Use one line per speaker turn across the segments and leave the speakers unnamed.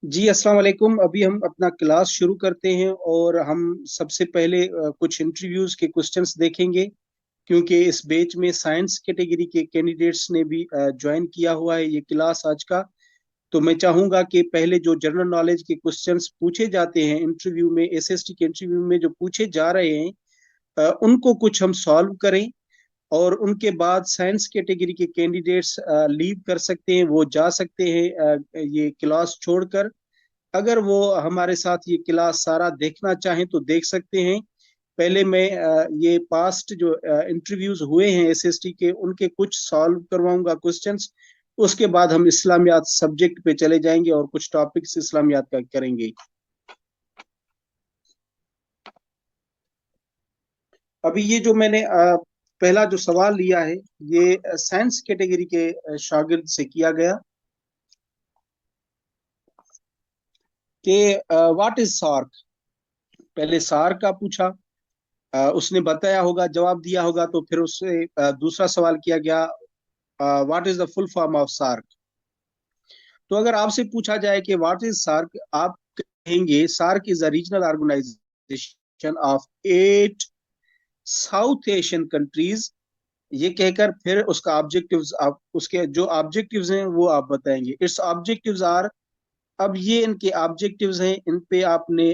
जी अस्सलाम वालेकुम। अभी हम अपना क्लास शुरू करते हैं और हम सबसे पहले कुछ इंटरव्यूज के क्वेश्चंस देखेंगे, क्योंकि इस बैच में साइंस कैटेगरी के कैंडिडेट्स ने भी ज्वाइन किया हुआ है ये क्लास आज का। तो मैं चाहूंगा कि पहले जो जनरल नॉलेज के क्वेश्चंस पूछे जाते हैं इंटरव्यू में, एसएसटी के इंटरव्यू में जो पूछे जा रहे हैं, उनको कुछ हम सॉल्व करें। और उनके बाद साइंस कैटेगरी के कैंडिडेट्स लीव कर सकते हैं, वो जा सकते हैं ये क्लास छोड़कर। अगर वो हमारे साथ ये क्लास सारा देखना चाहें तो देख सकते हैं। पहले मैं ये पास्ट जो इंटरव्यूज हुए हैं एसएसटी के, उनके कुछ सॉल्व करवाऊंगा क्वेश्चंस। उसके बाद हम इस्लामियात सब्जेक्ट पे चले जाएंगे और कुछ टॉपिक्स इस्लामियात का करेंगे। अभी ये जो मैंने पहला जो सवाल लिया है, ये साइंस कैटेगरी के शागिर्द से किया गया कि व्हाट इज सार्क। पहले सार्क का पूछा, उसने बताया होगा, जवाब दिया होगा, तो फिर उससे दूसरा सवाल किया गया, what is the full form of SAARC. तो अगर आपसे पूछा जाए कि व्हाट इज सार्क, आप कहेंगे SAARC is a regional organisation of 8 South Asian countries. ये कहकर फिर उसका ऑब्जेक्टिव्स, आप उसके जो ऑब्जेक्टिव्स हैं वो आप बताएंगे। Its objectives are. अब ये इनके ऑब्जेक्टिव्स हैं, इन पे आपने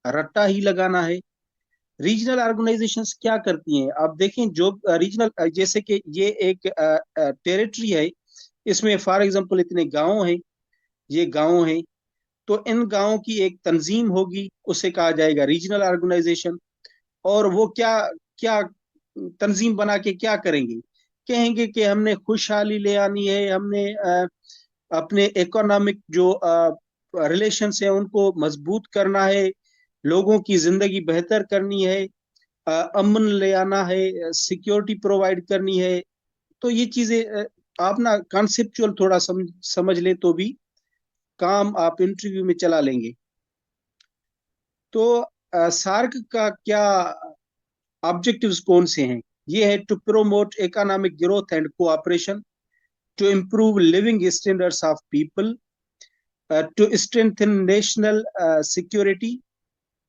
रट्टा ही लगाना है। रीजनल ऑर्गेनाइजेशंस क्या करती हैं, आप देखें। जो रीजनल, जैसे कि ये एक टेरिटरी है, इसमें फॉर एग्जांपल इतने गांव हैं, ये गांव हैं, तो इन गांवों की एक तंजीम होगी, उसे कहा जाएगा रीजनल ऑर्गेनाइजेशन। और वो क्या क्या तंजीम बना के क्या करेंगे, कहेंगे कि हमने खुशहाली ले आनी है, हमने अपने इकोनॉमिक जो रिलेशन है उनको मजबूत करना है, लोगों की जिंदगी बेहतर करनी है, अमन ले आना है, सिक्योरिटी प्रोवाइड करनी है। तो ये चीजें आप ना कॉन्सेप्चुअल थोड़ा समझ ले तो भी काम आप इंटरव्यू में चला लेंगे। तो सार्क का क्या ऑब्जेक्टिव्स कौन से हैं? ये है to promote economic growth and cooperation, to improve living standards of people, to strengthen national security,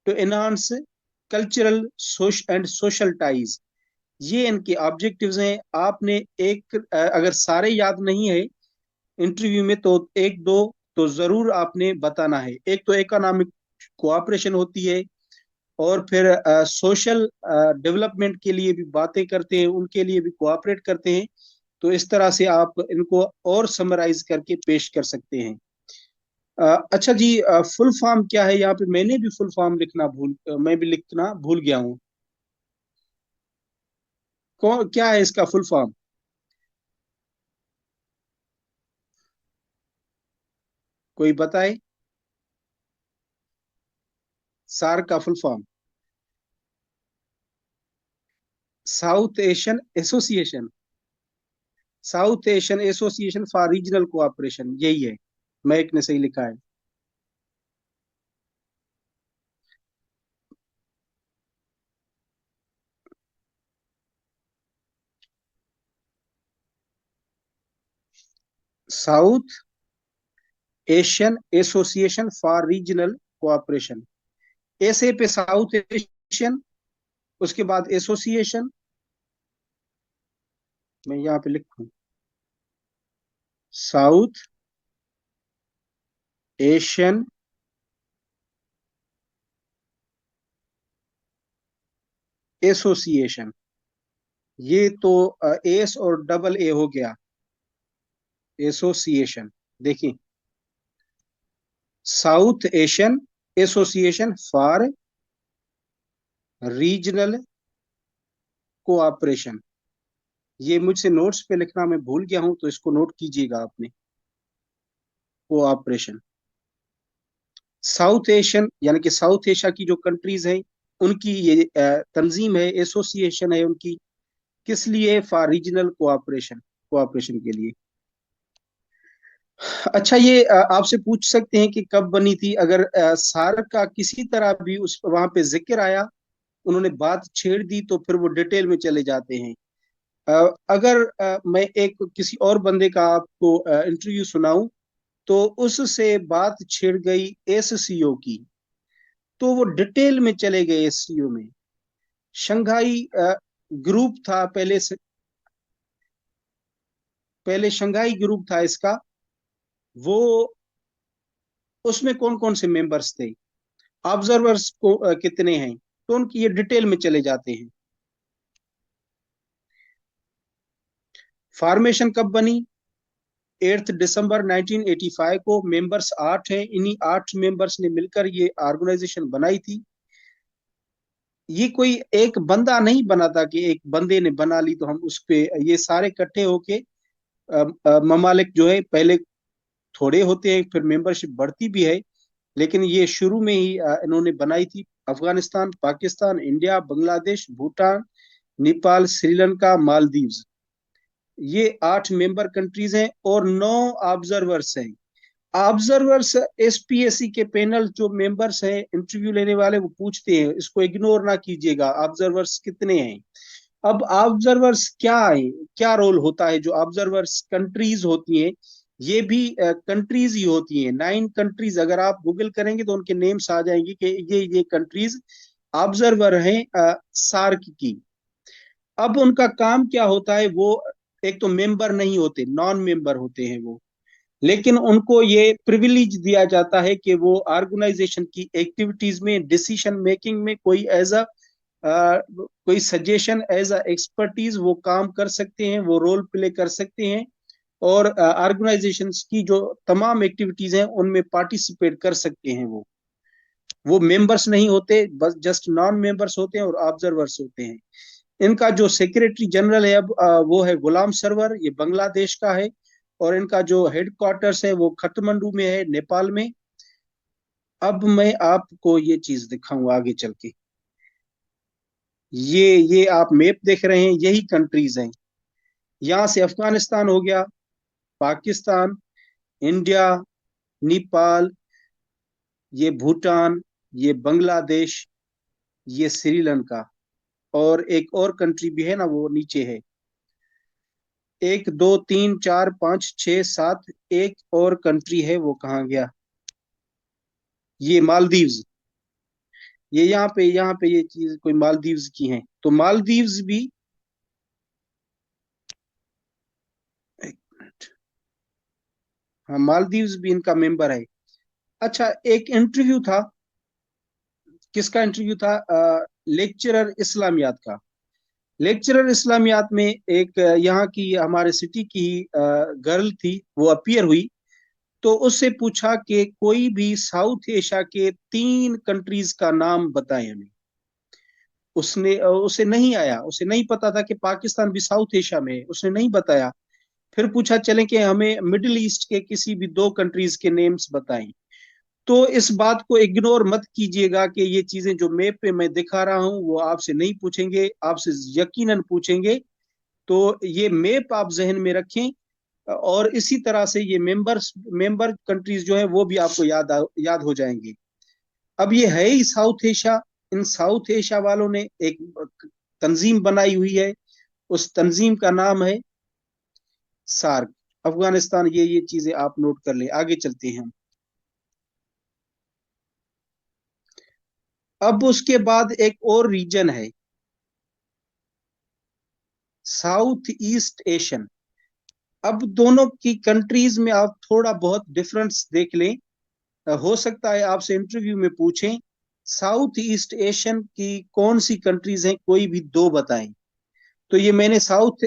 to enhance cultural and social ties. ये इनके ऑब्जेक्टिव्स हैं। आपने एक अगर सारे याद नहीं है इंटरव्यू में, तो एक दो तो जरूर आपने बताना है। एक तो इकोनॉमिक कोऑपरेशन होती है, और फिर सोशल डेवलपमेंट के लिए भी बातें करते हैं, उनके लिए भी कोऑपरेट करते हैं। तो इस तरह से आप इनको और समराइज करके पेश कर सकते हैं। अच्छा जी, फुल फॉर्म क्या है? यहाँ पे मैंने भी फुल फॉर्म मैं भी लिखना भूल गया हूँ। कौन क्या है इसका फुल फॉर्म? कोई बताए सार का full form? South Asian association. South Asian association for regional cooperation, यही है। महक ने सही लिखा है। South Asian association for regional cooperation. ऐसे पे साउथ एशियन, उसके बाद एसोसिएशन। मैं यहाँ पे लिखूं साउथ एशियन एसोसिएशन। ये तो एस और डबल ए हो गया, एसोसिएशन। देखिए, south Asian association for regional cooperation. ये मुझसे नोट्स पे लिखना मैं भूल गया हूं, तो इसको नोट कीजिएगा आपने। कोऑपरेशन। साउथ एशियन यानी कि साउथ एशिया की जो कंट्रीज हैं, उनकी ये तंजीम है, एसोसिएशन है उनकी। किस लिए? फॉर रीजनल कोऑपरेशन, कोऑपरेशन के लिए। अच्छा, ये आपसे पूछ सकते हैं कि कब बनी थी। अगर सार्क का किसी तरह भी उस वहां पे जिक्र आया, उन्होंने बात छेड़ दी, तो फिर वो डिटेल में चले जाते हैं। अगर मैं एक किसी और बंदे का आपको इंटरव्यू सुनाऊं, तो उससे बात छिड़ गई एससीओ की, तो वो डिटेल में चले गए एससीओ में। शंघाई ग्रुप था पहले से, पहले शंघाई ग्रुप था इसका, वो उसमें कौन कौन से मेंबर्स थे, ऑब्जर्वर्स को कितने हैं, तो उनकी ये डिटेल में चले जाते हैं। फॉर्मेशन कब बनी? 8 दिसंबर 1985 को। मेंबर्स 8 हैं, इन्हीं 8 मेंबर्स ने मिलकर ये ऑर्गेनाइजेशन बनाई थी। ये कोई एक बंदा नहीं बना था कि एक बंदे ने बना ली तो हम उस पे, ये सारे इकट्ठे होके ममालिक जो है पहले थोड़े होते हैं, फिर मेंबरशिप बढ़ती भी है, लेकिन ये शुरू में ही इन्होंने बनाई थी। अफगानिस्तान, पाकिस्तान, इंडिया, बांग्लादेश, भूटान, नेपाल, श्रीलंका, मालदीव्स, ये 8 मेंबर कंट्रीज हैं और 9 ऑब्जर्वर्स हैं। ऑब्जर्वर्स एसपीएससी के पैनल जो मेंबर्स हैं, इंटरव्यू लेने वाले, वो पूछते हैं, इसको इग्नोर ना कीजिएगा, ऑब्जर्वर्स कितने हैं। अब ऑब्जर्वर्स क्या है, क्या रोल होता है? जो ऑब्जर्वर्स कंट्रीज होती हैं, ये भी कंट्रीज ही होती हैं। 9 कंट्रीज, अगर आप गूगल करेंगे तो उनके नेम्स आ जाएंगे कि ये कंट्रीज ऑब्जर्वर हैं सार्क की। अब उनका काम क्या होता है? वो एक तो मेंबर नहीं होते, नॉन मेंबर होते हैं वो, लेकिन उनको ये प्रिविलेज दिया जाता है कि वो ऑर्गेनाइजेशन की एक्टिविटीज में, डिसीजन मेकिंग में कोई एज अ कोई सजेशन, एज अ एक्सपर्टीज वो काम कर सकते हैं, वो रोल प्ले कर सकते हैं, और ऑर्गेनाइजेशन की जो तमाम एक्टिविटीज हैं उनमें पार्टिसिपेट कर सकते हैं। वो मेंबर्स नहीं होते, बस जस्ट नॉन मेंबर्स होते हैं और ऑब्जर्वर्स होते हैं। इनका जो सेक्रेटरी जनरल है अब वो है गुलाम सरवर, ये बांग्लादेश का है, और इनका जो हेडक्वार्टर्स है वो खटमंडू में है, नेपाल में। अब मैं आपको ये चीज दिखाऊंगा आगे चल के। ये आप मैप देख रहे हैं, यही कंट्रीज हैं। यहाँ से अफगानिस्तान हो गया, पाकिस्तान, इंडिया, नेपाल, ये भूटान, ये बांग्लादेश, ये श्रीलंका, और एक और कंट्री भी है ना, वो नीचे है। 1 2 3 4 5 6 7, एक और कंट्री है, वो कहाँ गया? ये मालदीव्स। ये यहाँ पे ये चीज कोई मालदीव्स की है, तो मालदीव्स भी, एक मिनट, हाँ मालदीव्स भी इनका मेंबर है। अच्छा, एक इंटरव्यू था, किसका इंटरव्यू था? लेक्चरर इस्लामियात का। लेक्चरर इस्लामियात में एक यहाँ की, हमारे सिटी की गर्ल थी, वो अपीयर हुई। तो उससे पूछा कि कोई भी साउथ एशिया के 3 कंट्रीज का नाम बताएं हमें। उसने उसे नहीं आया, उसे नहीं पता था कि पाकिस्तान भी साउथ एशिया में है, उसने नहीं बताया। फिर पूछा चले कि हमें मिडिल ईस्ट के किसी भी 2 कंट्रीज के नेम्स बताएं। तो इस बात को इग्नोर मत कीजिएगा कि ये चीजें जो मैप पे मैं दिखा रहा हूं वो आपसे नहीं पूछेंगे, आपसे यकीनन पूछेंगे। तो ये मैप आप जहन में रखें, और इसी तरह से ये मेंबर कंट्रीज जो है वो भी आपको याद हो जाएंगे। अब ये है ही साउथ एशिया, इन साउथ एशिया वालों ने एक तंजीम बनाई हुई है, उस तंजीम का नाम है सार्क। अफगानिस्तान, ये चीजें आप नोट कर लें, आगे चलते हैं हम। अब उसके बाद एक और रीजन है, साउथ ईस्ट एशियन। अब दोनों की कंट्रीज में आप थोड़ा बहुत डिफरेंस देख लें, हो सकता है आपसे इंटरव्यू में पूछें साउथ ईस्ट एशियन की कौन सी कंट्रीज हैं, कोई भी 2 बताएं। तो ये मैंने साउथ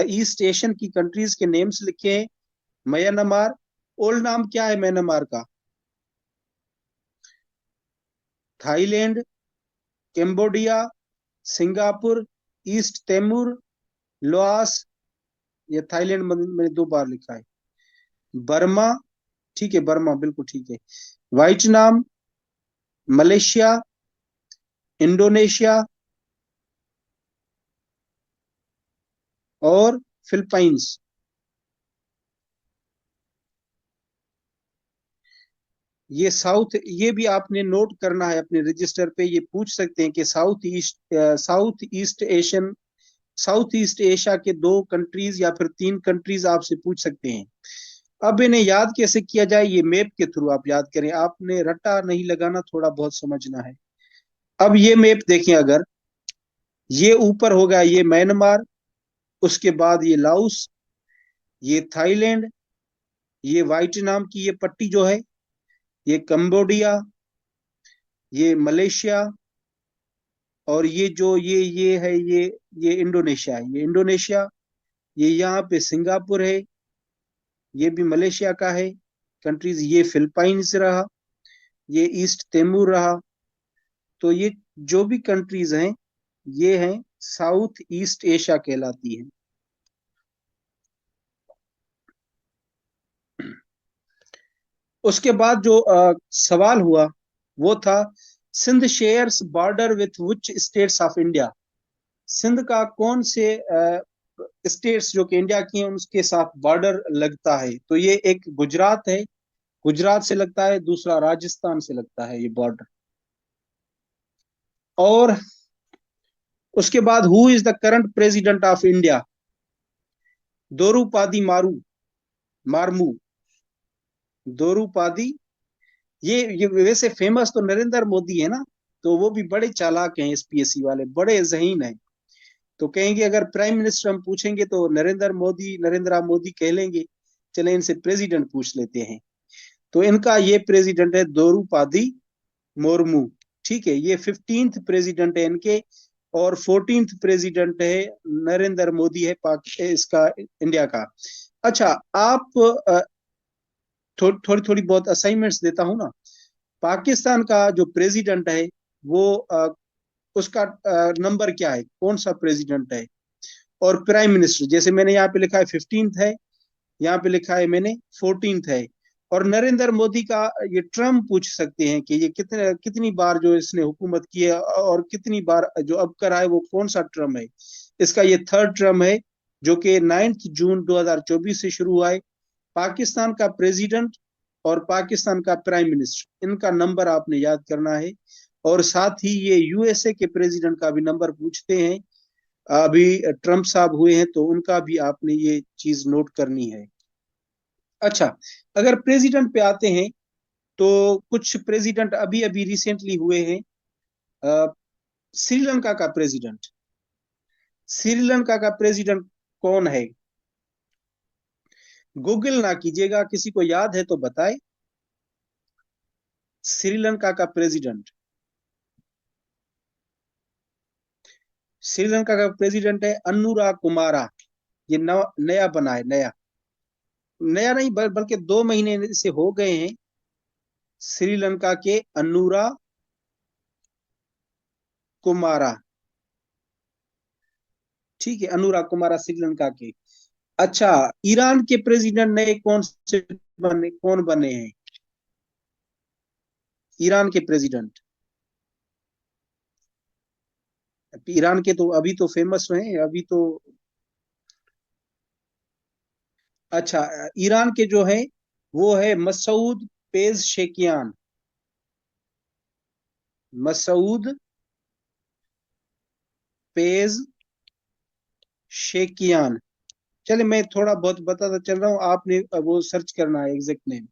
ईस्ट एशियन की कंट्रीज के नेम्स लिखे हैं। म्यांमार, ओल्ड नाम क्या है म्यांमार का? Thailand, Cambodia, Singapore, east Timor, Laos, ये थाईलैंड मैंने 2 बार लिखा है। बर्मा, ठीक है, बर्मा बिल्कुल ठीक है। वियतनाम, मलेशिया, इंडोनेशिया, और फिलीपींस। ये साउथ, ये भी आपने नोट करना है अपने रजिस्टर पे। ये पूछ सकते हैं कि south east Asian, south east Asia के 2 कंट्रीज या फिर 3 कंट्रीज आपसे पूछ सकते हैं। अब इन्हें याद कैसे किया जाए, ये मैप के थ्रू आप याद करें, आपने रट्टा नहीं लगाना, थोड़ा बहुत समझना है। अब ये मैप देखें, अगर ये ऊपर होगा ये म्यांमार, उसके बाद ये लाओस, ये थाईलैंड, ये वियतनाम की ये पट्टी जो है, ये कंबोडिया, ये मलेशिया, और ये जो ये है ये इंडोनेशिया है, ये इंडोनेशिया, ये यहाँ पे सिंगापुर है, ये भी मलेशिया का है कंट्रीज, ये फिलीपींस रहा, ये ईस्ट तिमोर रहा। तो ये जो भी कंट्रीज हैं ये हैं साउथ ईस्ट एशिया कहलाती हैं। उसके बाद जो सवाल हुआ वो था, Sindh shares border with which states of India. Sindh का कौन से स्टेट्स जो कि इंडिया की हैं उसके साथ बॉर्डर लगता है, तो ये एक गुजरात है, गुजरात से लगता है, दूसरा राजस्थान से लगता है ये बॉर्डर। और उसके बाद who is the current president of India, Droupadi Murmu, Droupadi. ये वैसे फेमस तो नरेंद्र मोदी है ना, तो वो भी बड़े चालाक हैं, एसपीएससी वाले बड़े जहीन हैं। तो कहेंगे अगर प्राइम मिनिस्टर हम पूछेंगे तो नरेंद्र मोदी कह लेंगे, चले इनसे प्रेसिडेंट पूछ लेते हैं। तो इनका ये प्रेसिडेंट है दोरूपादी मुर्मू। ठीक है, ये 15th प्रेसिडेंट है इनके, और 14th प्रेसिडेंट है नरेंद्र मोदी है पाक इसका इंडिया का। अच्छा, आप थोड़ी थोड़ी बहुत असाइनमेंट्स देता हूँ ना। पाकिस्तान का जो प्रेसिडेंट है वो उसका नंबर क्या है, कौन सा प्रेसिडेंट है। और प्राइम मिनिस्टर जैसे मैंने यहाँ पे लिखा है 15th है, यहाँ पे लिखा है मैंने 14th है। और नरेंद्र मोदी का ये टर्म पूछ सकते हैं कि ये कितनी बार जो इसने हुकूमत की है, और कितनी बार जो अब कर रहा है वो कौन सा टर्म है। इसका ये थर्ड टर्म है, जो कि 9 जून 2024 से शुरू हुआ है। पाकिस्तान का प्रेसिडेंट और पाकिस्तान का प्राइम मिनिस्टर, इनका नंबर आपने याद करना है। और साथ ही ये यूएसए के प्रेसिडेंट का भी नंबर पूछते हैं, अभी ट्रम्प साहब हुए हैं तो उनका भी आपने ये चीज नोट करनी है। अच्छा, अगर प्रेसिडेंट पे आते हैं तो कुछ प्रेसिडेंट अभी अभी रिसेंटली हुए हैं। श्रीलंका का प्रेसिडेंट, श्रीलंका का प्रेसिडेंट कौन है। गूगल ना कीजिएगा, किसी को याद है तो बताए। श्रीलंका का प्रेसिडेंट, श्रीलंका का प्रेसिडेंट है अनुरा कुमारा। ये नया बना है, नया नया नहीं बल्कि 2 महीने से हो गए हैं। श्रीलंका के अनुरा कुमारा, ठीक है, अनुरा कुमारा श्रीलंका के। अच्छा, ईरान के प्रेसिडेंट नए कौन बने हैं, ईरान के प्रेसिडेंट। ईरान के तो अभी तो फेमस हैं अभी तो। अच्छा, ईरान के जो है वो है मसूद पेजशेकियान, मसूद पेजशेकियान। चले मैं थोड़ा बहुत बताता चल रहा हूँ, आपने वो सर्च करना है एग्जैक्ट नेम।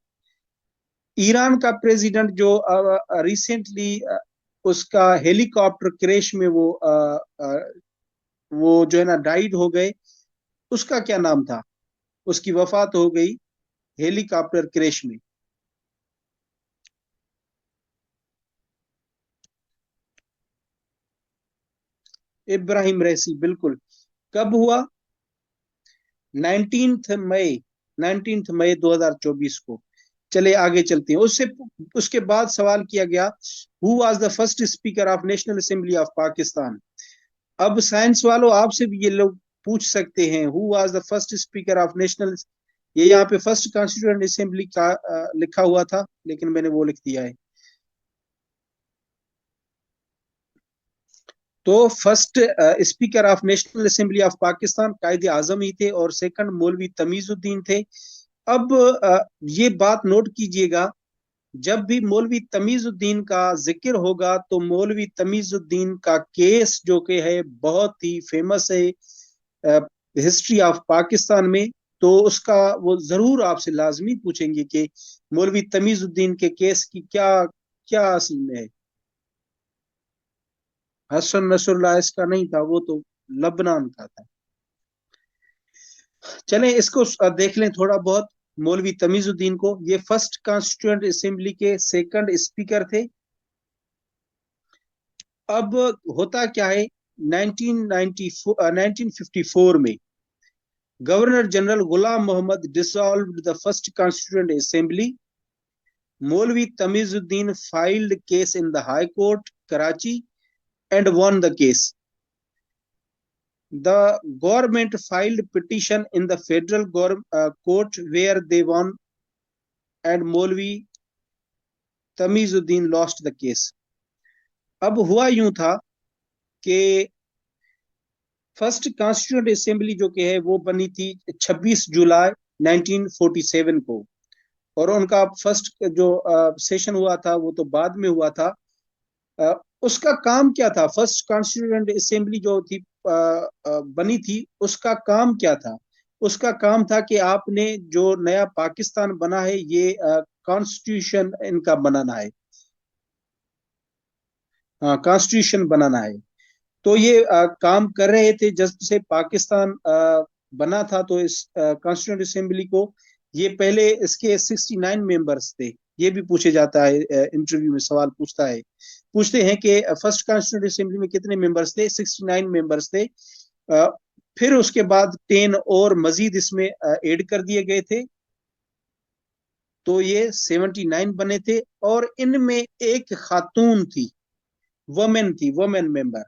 ईरान का प्रेसिडेंट जो रिसेंटली उसका हेलीकॉप्टर क्रैश में वो जो है ना डाइड हो गए, उसका क्या नाम था, उसकी वफात हो गई हेलीकॉप्टर क्रैश में। इब्राहिम रईसी, बिल्कुल। कब हुआ, 19 मई, 19 मई 2024 को। चले आगे चलते हैं, उससे उसके बाद सवाल किया गया, who was the first speaker of national assembly of Pakistan. अब साइंस वालों आपसे भी ये लोग पूछ सकते हैं, who was the first speaker of national. ये यहाँ पे फर्स्ट कॉन्स्टिट्यूएंट असेंबली का लिखा हुआ था, लेकिन मैंने वो लिख दिया है। तो first speaker of national assembly of Pakistan कायदे आजम ही थे, और सेकंड मौलवी तमीजुद्दीन थे। अब ये बात नोट कीजिएगा, जब भी मौलवी तमीजुद्दीन का जिक्र होगा तो मौलवी तमीजुद्दीन का केस जो कि है बहुत ही फेमस है हिस्ट्री ऑफ पाकिस्तान में। तो उसका वो जरूर आपसे लाजमी पूछेंगे कि मौलवी तमीजुद्दीन के केस की क्या क्या असल में है। हसन नसरुल्लाह इसका नहीं था, वो तो लबनान का था। चलें इसको देख लें थोड़ा बहुत। मौलवी तमीजुद्दीन को, ये फर्स्ट कॉन्स्टिट्यूएंट असेंबली के सेकंड स्पीकर थे। अब होता क्या है, 1954 में governor general Ghulam Mohammad dissolved the first constituent assembly. मौलवी Tamizuddin filed case in the High Court, Karachi, and won the case. The government filed petition in the federal court where they won, and Maulvi Tamizuddin lost the case. अब हुआ यूं था कि first constituent assembly जो कि है वो बनी थी 26 जुलाई 1947 को, और उनका फर्स्ट जो सेशन हुआ था वो तो बाद में हुआ था। उसका काम क्या था, फर्स्ट कॉन्स्टिट्यूएंट असेंबली जो थी बनी थी, उसका काम क्या था? उसका काम था कि आपने जो नया पाकिस्तान बना है ये कॉन्स्टिट्यूशन इनका बनाना है, कॉन्स्टिट्यूशन बनाना है। तो ये काम कर रहे थे जब से पाकिस्तान बना था। तो इस कॉन्स्टिट्यूंट असेंबली को, ये पहले इसके 69 मेंबर्स थे। ये भी पूछे जाता है, इंटरव्यू में सवाल पूछते हैं कि फर्स्ट कॉन्स्टिट्यूंट असेंबली में कितने मेंबर्स थे? 69 मेंबर्स थे। फिर उसके बाद 10 और मजीद इसमें ऐड कर दिए गए थे, तो ये 79 बने थे। और इनमें एक खातून थी, वुमेन मेंबर।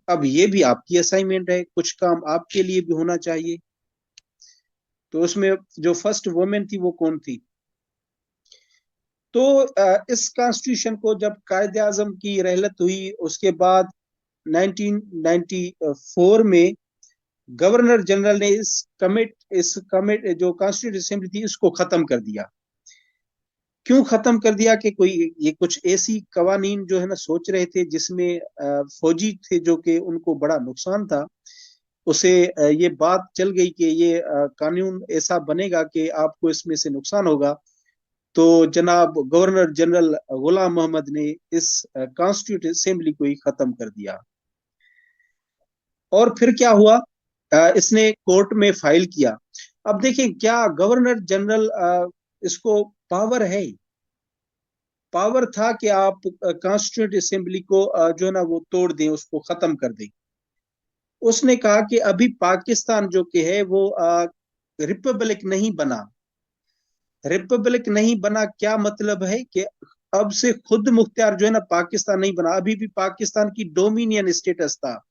अब ये भी आपकी असाइनमेंट है, कुछ काम आपके लिए भी होना चाहिए। तो उसमें जो फर्स्ट वुमेन थी वो कौन थी? तो इस कॉन्स्टिट्यूशन को जब कायदे आजम की रहलत हुई, उसके बाद 1994 में गवर्नर जनरल ने इस कमिट जो कॉन्स्टिट्यूंट असेंबली थी इसको खत्म कर दिया। क्यों खत्म कर दिया? कि कोई ये कुछ ऐसी कवानीन जो है ना सोच रहे थे जिसमें फौजी थे जो कि उनको बड़ा नुकसान था। उसे ये बात चल गई कि ये कानून ऐसा बनेगा कि आपको इसमें से नुकसान होगा। तो जनाब गवर्नर जनरल गुलाम मोहम्मद ने इस कॉन्स्टिट्यूंट असेंबली को ही खत्म कर दिया। और फिर क्या हुआ, इसने कोर्ट में फाइल किया। अब देखिए, क्या गवर्नर जनरल इसको पावर है? पावर था कि आप कॉन्स्टिट्यूंट असेंबली को जो है ना वो तोड़ दें, उसको खत्म कर दें। उसने कहा कि अभी पाकिस्तान जो कि है वो रिपब्लिक नहीं बना। रिपब्लिक नहीं बना क्या मतलब है? कि अब से खुद मुख्तियार जो है ना पाकिस्तान नहीं बना, अभी भी पाकिस्तान की डोमिनियन स्टेटस था।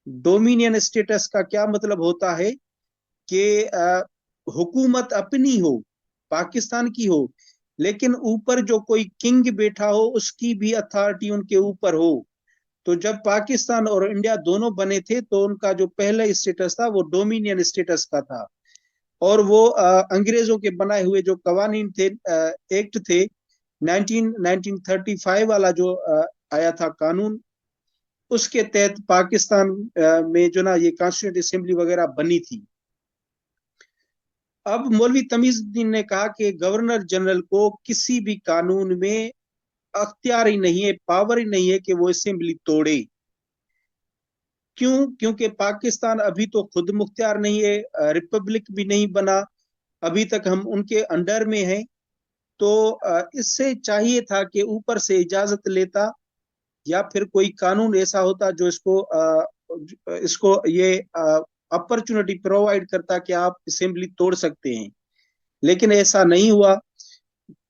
डोमिनियन स्टेटस का क्या मतलब होता है? कि हुकूमत अपनी हो, पाकिस्तान की हो, लेकिन ऊपर जो कोई किंग बैठा हो उसकी भी अथॉरिटी उनके ऊपर हो। तो जब पाकिस्तान और इंडिया दोनों बने थे तो उनका जो पहला स्टेटस था वो डोमिनियन स्टेटस का था। और वो अंग्रेजों के बनाए हुए जो कवानीन थे, एक्ट थे, 1935 वाला जो आया था कानून, उसके तहत पाकिस्तान में जो ना ये कॉन्स्टिट्यूंट असेंबली वगैरह बनी थी। अब मौलवी तमीजुद्दीन ने कहा कि गवर्नर जनरल को किसी भी कानून में अख्तियार ही नहीं है, पावर ही नहीं है कि वो असेंबली तोड़े। क्यों? क्योंकि पाकिस्तान अभी तो खुद मुख्तियार नहीं है, रिपब्लिक भी नहीं बना, अभी तक हम उनके अंडर में हैं। तो इससे चाहिए था कि ऊपर से इजाजत लेता, या फिर कोई कानून ऐसा होता जो इसको ये अपॉर्चुनिटी प्रोवाइड करता कि आप असेंबली तोड़ सकते हैं। लेकिन ऐसा नहीं हुआ।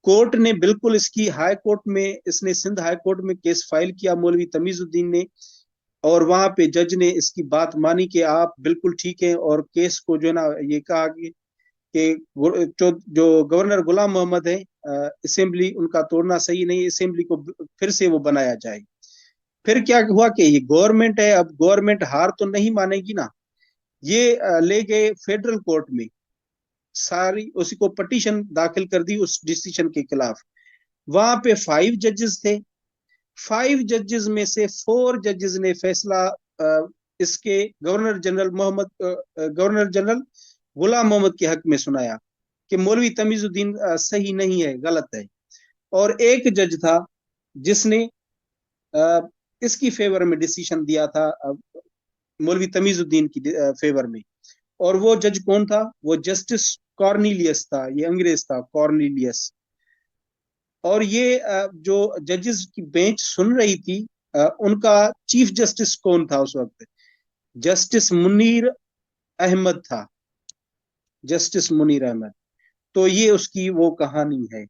कोर्ट ने बिल्कुल इसकी हाई कोर्ट में, इसने सिंध हाई कोर्ट में केस फाइल किया मौलवी तमीजुद्दीन ने, और वहां पे जज ने इसकी बात मानी कि आप बिल्कुल ठीक है। और केस को जो है ना ये कहा कि जो गवर्नर गुलाम मोहम्मद है, असेंबली उनका तोड़ना सही नहीं, असेंबली को फिर से वो बनाया जाए। फिर क्या हुआ कि ये गवर्नमेंट है, अब गवर्नमेंट हार तो नहीं मानेगी ना। ये ले गए फेडरल कोर्ट में, सारी उसी को पटिशन दाखिल कर दी उस डिसीजन के खिलाफ। वहां पे 5 जजेस थे। 5 जजेस में से 4 जजेस ने फैसला इसके गवर्नर जनरल गुलाम मोहम्मद के हक में सुनाया कि मौलवी तमीजुद्दीन सही नहीं है, गलत है। और एक जज था जिसने अ, इसकी फेवर में डिसीजन दिया था, मौलवी तमीजुद्दीन की फेवर में। और वो जज कौन था? वो जस्टिस कॉर्निलियस था, ये अंग्रेज था, कॉर्निलियस। और ये जो जजेस की बेंच सुन रही थी, उनका चीफ जस्टिस कौन था उस वक्त? जस्टिस मुनीर अहमद था, जस्टिस मुनीर अहमद। तो ये उसकी वो कहानी है।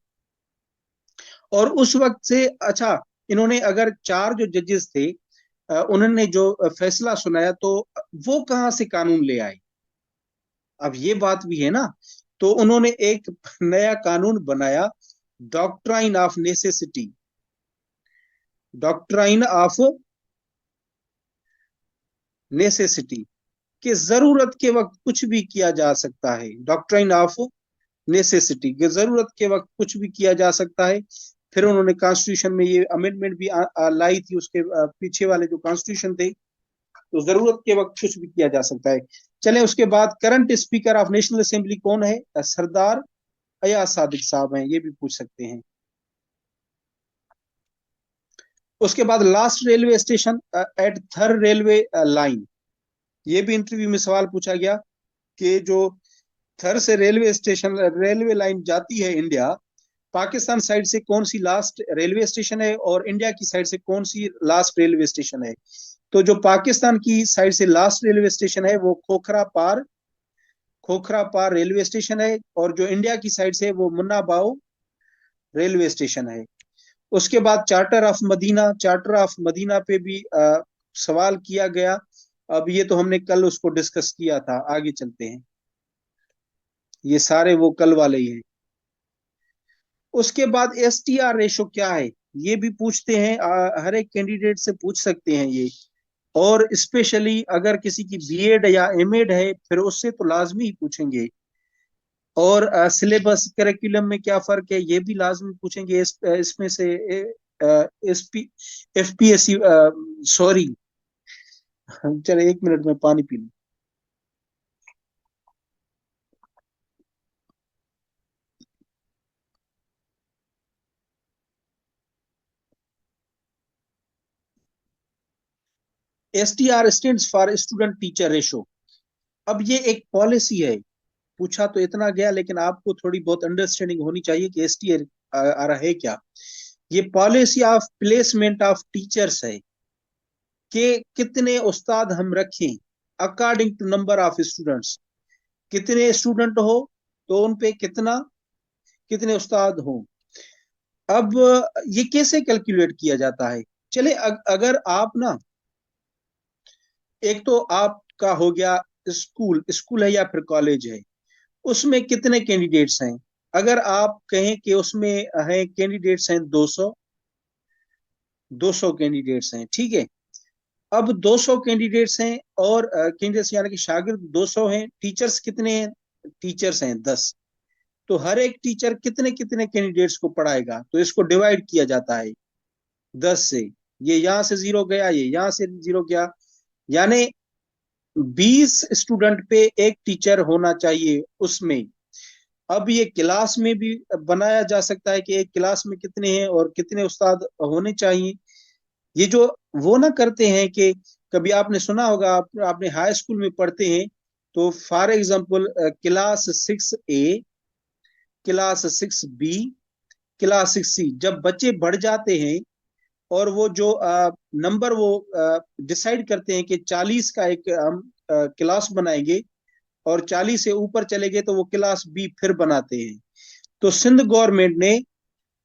और उस वक्त से अच्छा, इन्होंने अगर चार जो जजेस थे, उन्होंने जो फैसला सुनाया, तो वो कहाँ से कानून ले आए? अब ये बात भी है ना। तो उन्होंने एक नया कानून बनाया, doctrine of necessity, doctrine of necessity, कि जरूरत के वक्त कुछ भी किया जा सकता है। डॉक्ट्राइन ऑफ नेसेसिटी, कि जरूरत के वक्त कुछ भी किया जा सकता है। फिर उन्होंने कॉन्स्टिट्यूशन में ये अमेंडमेंट भी लाई थी, उसके पीछे वाले जो कॉन्स्टिट्यूशन थे, तो जरूरत के वक्त कुछ भी किया जा सकता है। चले, उसके बाद current speaker of national assembly कौन है? सरदार अयाज सादिक साहब हैं, ये भी पूछ सकते हैं। उसके बाद last railway station at third railway line, ये भी इंटरव्यू में सवाल पूछा गया कि जो थर से रेलवे स्टेशन, रेलवे लाइन जाती है इंडिया, पाकिस्तान साइड से कौन सी लास्ट रेलवे स्टेशन है और इंडिया की साइड से कौन सी लास्ट रेलवे स्टेशन है? तो जो पाकिस्तान की साइड से लास्ट रेलवे स्टेशन है वो खोखरा पार रेलवे स्टेशन है, और जो इंडिया की साइड से वो मुन्ना बाव रेलवे स्टेशन है। उसके बाद charter of Medina, charter of Medina पे भी सवाल किया गया। अब ये तो हमने कल उसको डिस्कस किया था, आगे चलते हैं। ये सारे वो कल वाले ही हैं। उसके बाद STR रेशो क्या है, ये भी पूछते हैं, हर एक कैंडिडेट से पूछ सकते हैं ये। और स्पेशली अगर किसी की बीएड या एमएड है, फिर उससे तो लाजमी ही पूछेंगे। और सिलेबस करिकुलम में क्या फर्क है, ये भी लाजमी पूछेंगे। इसमें से एसपी FPSC, सॉरी, चलो 1 मिनट में पानी पी लूं। STR stand for student teacher ratio. अब ये एक पॉलिसी है। पूछा तो इतना गया, लेकिन आपको थोड़ी बहुत अंडरस्टैंडिंग होनी चाहिए कि STR है क्या। ये policy of placement of teachers है, कि कितने उस्ताद हम रखें according to number of students. कितने स्टूडेंट हो तो उन पे कितना, कितने उस्ताद हो। अब ये कैसे कैलकुलेट किया जाता है? चले, अगर आप ना, एक तो आपका हो गया स्कूल, स्कूल है या फिर कॉलेज है, उसमें कितने कैंडिडेट्स हैं? अगर आप कहें कि उसमें है कैंडिडेट्स हैं 200, 200 कैंडिडेट्स हैं, ठीक है। अब 200 कैंडिडेट्स हैं, और कैंडिडेट्स यानी कि शागिर्द 200 हैं, टीचर्स कितने हैं? टीचर्स हैं 10। तो हर एक टीचर कितने कितने कैंडिडेट्स को पढ़ाएगा? तो इसको डिवाइड किया जाता है 10 से। ये यहां से जीरो गया, ये यहां से जीरो गया, यानी 20 स्टूडेंट पे एक टीचर होना चाहिए उसमें। अब ये क्लास में भी बनाया जा सकता है कि एक क्लास में कितने हैं और कितने उस्ताद होने चाहिए। ये जो वो ना करते हैं कि कभी आपने सुना होगा, आपने हाई स्कूल में पढ़ते हैं, तो for example class 6A, class 6B, class 6C, जब बच्चे बढ़ जाते हैं और वो जो नंबर वो डिसाइड करते हैं कि 40 का एक हम क्लास बनाएंगे, और 40 से ऊपर चले गए तो वो क्लास B फिर बनाते हैं। तो सिंध गवर्नमेंट ने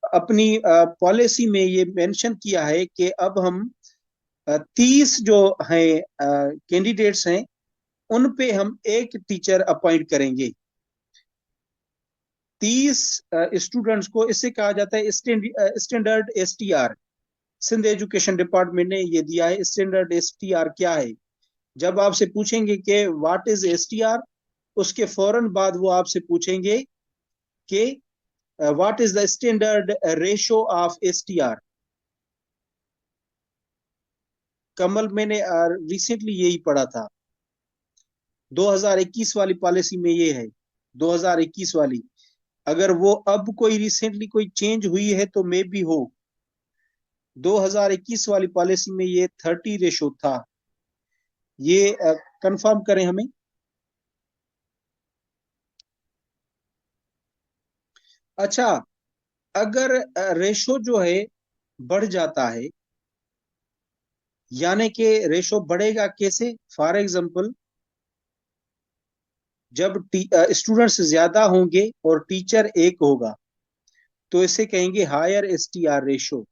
अपनी पॉलिसी में ये मेंशन किया है कि अब हम 30 जो हैं कैंडिडेट्स हैं, उन पे हम एक टीचर अपॉइंट करेंगे। 30 स्टूडेंट्स को, इससे कहा जाता है standard STR। Sindh education department ने ये दिया है, स्टैंडर्ड STR क्या है। जब आपसे पूछेंगे कि व्हाट इज STR, उसके फौरन बाद वो आपसे पूछेंगे कि what is the standard ratio of STR। कमल, मैंने रिसेंटली यही पढ़ा था। 2021 वाली पॉलिसी में ये है, 2021 वाली। अगर वो अब कोई रिसेंटली कोई चेंज हुई है तो मे भी हो। 2021 वाली पॉलिसी में ये 30 रेशो था। ये कंफर्म करें हमें। अच्छा, अगर रेशो जो है बढ़ जाता है, यानी कि रेशो बढ़ेगा कैसे? फॉर एग्जाम्पल, जब स्टूडेंट्स ज्यादा होंगे और टीचर एक होगा, तो इसे कहेंगे हायर एसटीआर रेशो।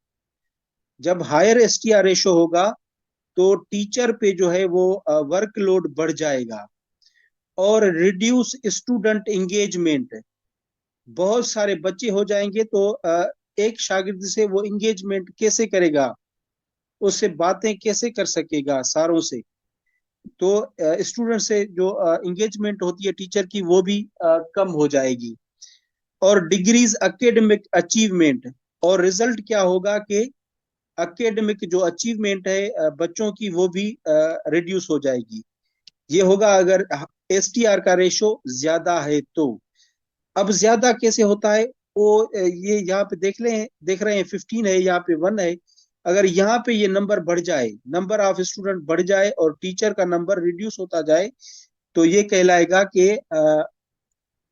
जब हायर एसटीआर रेशो होगा तो टीचर पे जो है वो वर्कलोड बढ़ जाएगा। और रिड्यूस स्टूडेंट एंगेजमेंट, बहुत सारे बच्चे हो जाएंगे तो एक शागिर्द से वो एंगेजमेंट कैसे करेगा, उससे बातें कैसे कर सकेगा सारों से। तो स्टूडेंट से जो एंगेजमेंट होती है टीचर की, वो भी कम हो जाएगी। और डिग्रीज एकेडमिक अचीवमेंट, और रिजल्ट क्या होगा कि एकेडमिक जो अचीवमेंट है बच्चों की, वो भी रिड्यूस हो जाएगी। ये होगा अगर एसटीआर का रेशो ज्यादा है तो। अब ज्यादा कैसे होता है वो ये यहाँ पे देख रहे हैं 15 है, यहाँ पे 1 है। अगर यहाँ पे ये नंबर बढ़ जाए, नंबर ऑफ स्टूडेंट बढ़ जाए और टीचर का नंबर रिड्यूस होता जाए, तो ये कहलाएगा कि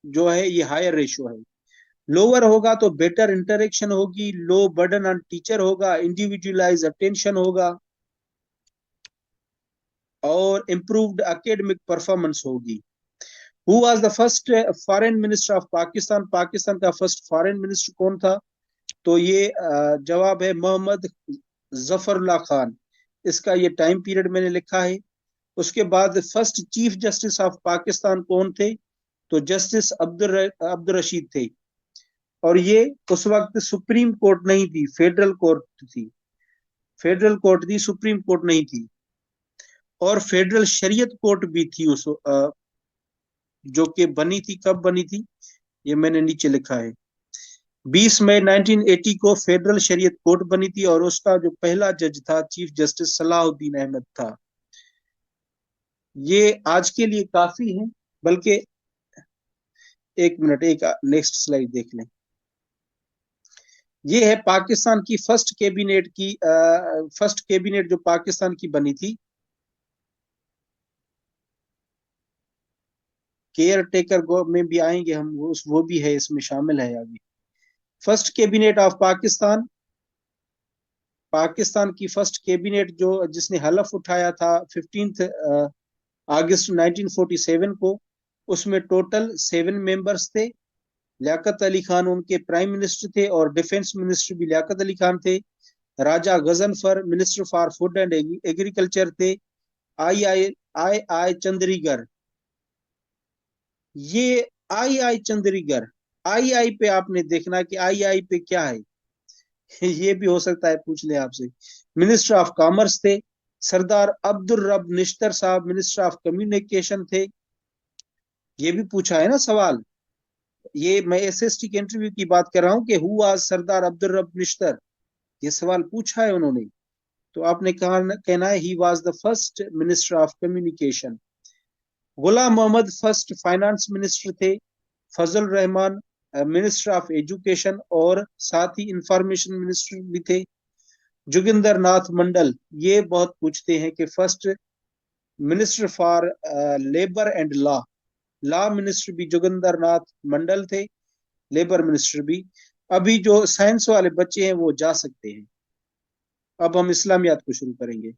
जो है ये हायर रेशियो है। लोअर होगा तो बेटर इंटरेक्शन होगी, लो बर्डन ऑन टीचर होगा, इंडिविजुअलाइज अटेंशन होगा, और इम्प्रूव्ड एकेडमिक परफॉर्मेंस होगी। Who was the first foreign minister of Pakistan? Pakistan का फर्स्ट फॉरेन मिनिस्टर कौन था? तो ये जवाब है मोहम्मद जफरुल्लाह खान। इसका ये टाइम पीरियड मैंने लिखा है। उसके बाद first chief justice of Pakistan कौन थे? तो जस्टिस अब्दुल रशीद थे। और ये उस वक्त सुप्रीम कोर्ट नहीं थी, फेडरल कोर्ट थी। फेडरल कोर्ट थी, सुप्रीम कोर्ट नहीं थी। और फेडरल शरीयत कोर्ट भी थी उस जो कि बनी थी, कब बनी थी ये मैंने नीचे लिखा है। 20 मई 1980 को फेडरल शरीयत कोर्ट बनी थी और उसका जो पहला जज था चीफ जस्टिस सलाहुद्दीन अहमद था। ये आज के लिए काफी है। बल्कि एक मिनट, एक नेक्स्ट स्लाइड देख लें। ये है पाकिस्तान की फर्स्ट कैबिनेट की, फर्स्ट कैबिनेट जो पाकिस्तान की बनी थी। केयर टेकर में भी आएंगे हम, वो भी है इसमें शामिल है अभी। First cabinet of Pakistan, Pakistan की फर्स्ट कैबिनेट जो जिसने हलफ उठाया था 15 अगस्त 1947 को, उसमें टोटल 7 मेंबर्स थे। लियाकत अली खान उनके प्राइम मिनिस्टर थे और डिफेंस मिनिस्टर भी लियाकत अली खान थे। Raja Ghazanfar minister for food and agriculture थे। आई चंद्रीगर, ये आई चंद्रीगर, आई पे आपने देखना कि आई पे क्या है। ये भी हो सकता है पूछ ले आपसे। मिनिस्टर ऑफ कॉमर्स थे। सरदार अब्दुल रब निश्तर साहब मिनिस्टर ऑफ कम्युनिकेशन थे। ये भी पूछा है ना सवाल। ये मैं एसएसटी के इंटरव्यू की बात कर रहा हूँ कि हु वाज सरदार अब्दुल रब निश्तर, ये सवाल पूछा है उन्होंने। तो आपने कहा, कहना है he was the first minister of communication. Ghulam Mohammad first finance minister थे। Fazal Rahman minister of education और साथ ही इंफॉर्मेशन मिनिस्टर भी थे। जोगिंदर नाथ मंडल, ये बहुत पूछते हैं कि first minister for labour and law, law minister भी जोगिंदर नाथ मंडल थे, लेबर मिनिस्टर भी। अभी जो साइंस वाले बच्चे हैं वो जा सकते हैं। अब हम इस्लामियात को शुरू करेंगे।